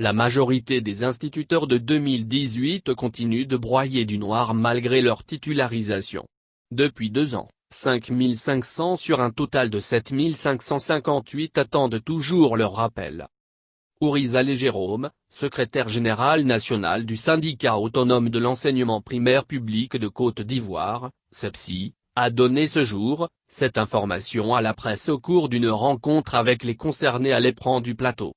la majorité des instituteurs de 2018 continuent de broyer du noir malgré leur titularisation. Depuis 2 ans, 5500 sur un total de 7558 attendent toujours leur rappel. Ourizaleh Jérôme, secrétaire général national du syndicat autonome de l'enseignement primaire public de Côte d'Ivoire, SEPSI, a donné ce jour cette information à la presse au cours d'une rencontre avec les concernés à l'éperon du plateau.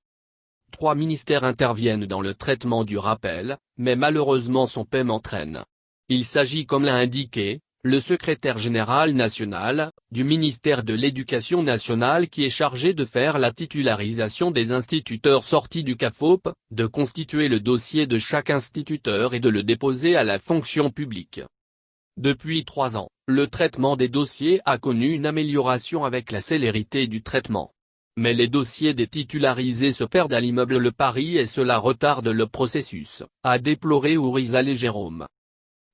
3 ministères interviennent dans le traitement du rappel, mais malheureusement son paiement traîne. Il s'agit, comme l'a indiqué le secrétaire général national, du ministère de l'Éducation nationale qui est chargé de faire la titularisation des instituteurs sortis du CAFOP, de constituer le dossier de chaque instituteur et de le déposer à la fonction publique. Depuis 3 ans, le traitement des dossiers a connu une amélioration avec la célérité du traitement. Mais les dossiers des titularisés se perdent à l'immeuble Le Paris et cela retarde le processus, a déploré Ourizaleh Jérôme.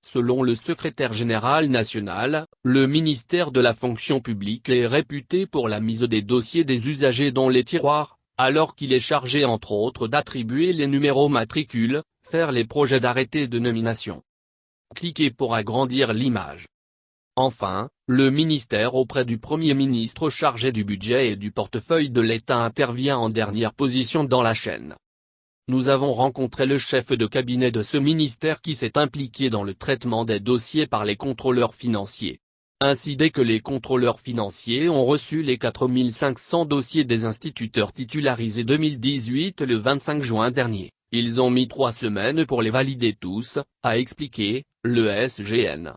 Selon le secrétaire général national, le ministère de la fonction publique est réputé pour la mise des dossiers des usagers dans les tiroirs, alors qu'il est chargé entre autres d'attribuer les numéros matricules, faire les projets d'arrêté de nomination. Cliquez pour agrandir l'image. Enfin, le ministère auprès du Premier ministre chargé du budget et du portefeuille de l'État intervient en dernière position dans la chaîne. Nous avons rencontré le chef de cabinet de ce ministère qui s'est impliqué dans le traitement des dossiers par les contrôleurs financiers. Ainsi, dès que les contrôleurs financiers ont reçu les 4500 dossiers des instituteurs titularisés 2018 le 25 juin dernier, ils ont mis 3 semaines pour les valider tous, a expliqué le SGN.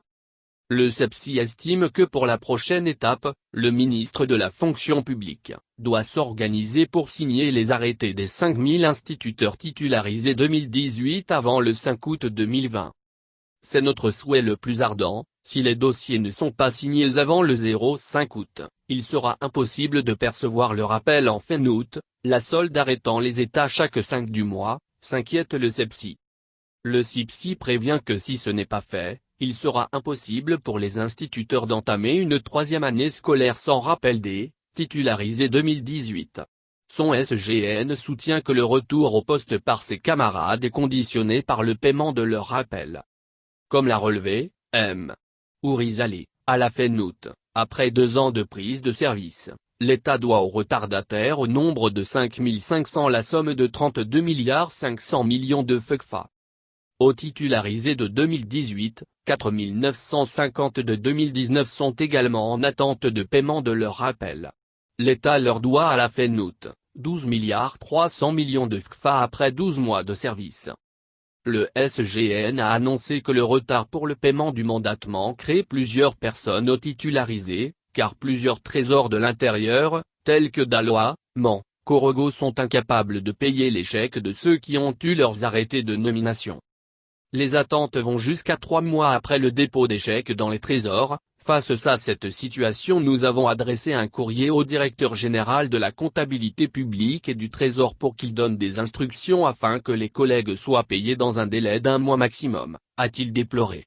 Le SEPSI estime que pour la prochaine étape, le ministre de la fonction publique doit s'organiser pour signer les arrêtés des 5000 instituteurs titularisés 2018 avant le 5 août 2020. C'est notre souhait le plus ardent. Si les dossiers ne sont pas signés avant le 5 août, il sera impossible de percevoir le rappel en fin août, la solde arrêtant les États chaque 5 du mois, s'inquiète le SEPSI. Le SEPSI prévient que si ce n'est pas fait, il sera impossible pour les instituteurs d'entamer une 3e année scolaire sans rappel des titularisés 2018. Son SGN soutient que le retour au poste par ses camarades est conditionné par le paiement de leur rappel. Comme l'a relevé M. Ourizaleh, à la fin août, après 2 ans de prise de service, l'État doit aux retardataires au nombre de 5500 la somme de 32 500 millions de FECFA. Aux titularisés de 2018, 4 950 de 2019 sont également en attente de paiement de leur rappel. L'État leur doit à la fin août, 12 300 millions de FECFA après 12 mois de service. Le SGN a annoncé que le retard pour le paiement du mandatement crée plusieurs personnes aux titularisés, car plusieurs trésors de l'intérieur, tels que Daloa, Mans, Korogo sont incapables de payer les chèques de ceux qui ont eu leurs arrêtés de nomination. Les attentes vont jusqu'à 3 mois après le dépôt des chèques dans les trésors. Face à cette situation, nous avons adressé un courrier au directeur général de la comptabilité publique et du Trésor pour qu'il donne des instructions afin que les collègues soient payés dans un délai d'1 mois maximum, a-t-il déploré.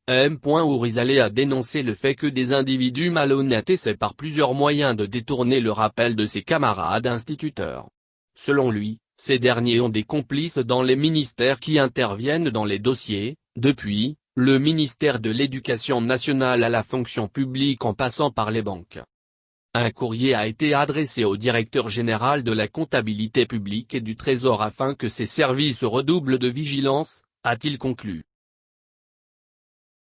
M. Ourizaleh a dénoncé le fait que des individus malhonnêtes essaient par plusieurs moyens de détourner le rappel de ses camarades instituteurs. Selon lui, ces derniers ont des complices dans les ministères qui interviennent dans les dossiers, depuis le ministère de l'Éducation nationale à la fonction publique en passant par les banques. Un courrier a été adressé au directeur général de la comptabilité publique et du Trésor afin que ces services redoublent de vigilance, a-t-il conclu.